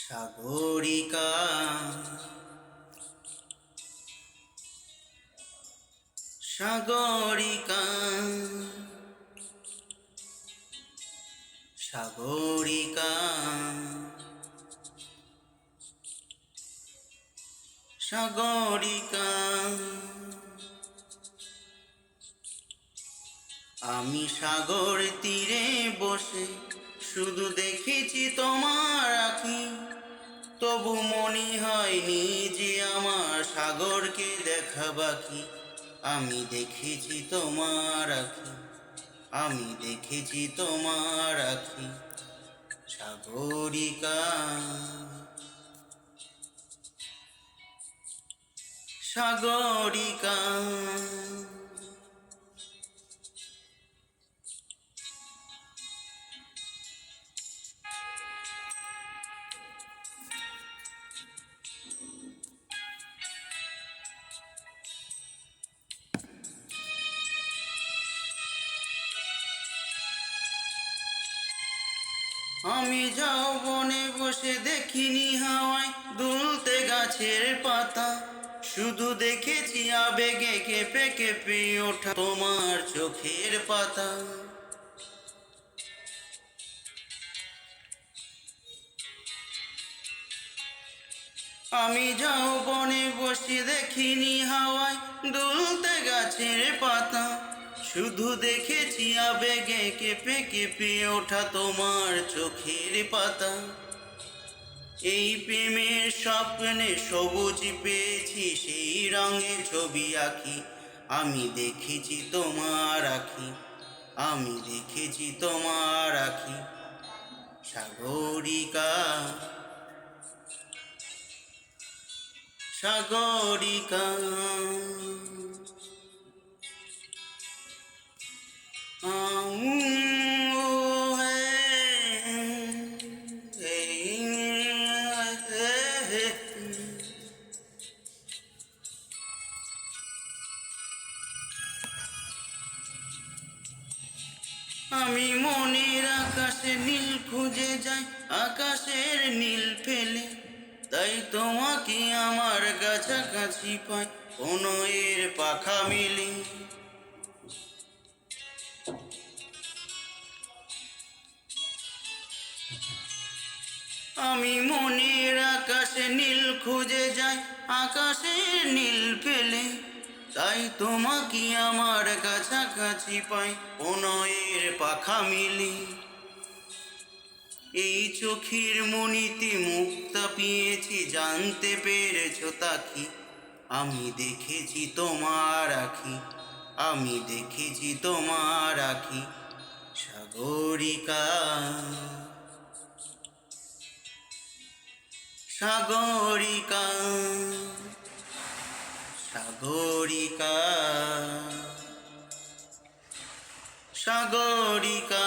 সাগরিকা সাগরিকা সাগরিকা সাগরিকা আমি সাগর তীরে বসে শুধু দেখেছি তোমার আঁখি, তবু মনে হয়নি যে আমার সাগরকে দেখা বাকি। আমি দেখেছি তোমার আঁখি, আমি দেখেছি তোমার আঁখি। সাগরিকা সাগরিকা আমি যৌবনে বসে দেখিনি হাওয়ায় দুলতে গাছের পাতা, শুধু দেখেছি আবেগে কেঁপে কেঁপে ওঠা তোমার চোখের পাতা। আমি যৌবনে বসে দেখিনি হাওয়ায় দুলতে গাছের পাতা, শুধু দেখেছি আবেগে কেঁপে কেঁপে ওঠা তোমার চোখের পাতা। এই প্রেমের স্বপ্নে সবুজ পেয়েছি, সেই রঙে ছবি আঁকি। আমি দেখেছি তোমার আঁখি, আমি দেখেছি তোমার আঁখি। সাগরিকা সাগরিকা আমি মনের আকাশে নীল খুঁজে যাই, আকাশের নীল ফেলে, তাই তোমাকে আমার কাছাকাছি পাই কোনো এর পাখা মিলে। আমি মনের আকাশে নীল খুঁজে যাই, আকাশের নীল ফেলে, তাই তোমাকে আমার কাছাকাছি পাই কোনো এর পাখা মিলে। এই চোখের মনিতে মুক্তা পেয়েছি, জানতে পেরেছ তা কি? আমি দেখেছি তোমার আঁখি, আমি দেখেছি তোমার আঁখি। সাগরিকা সাগরিকা সাগরিকা সাগরিকা।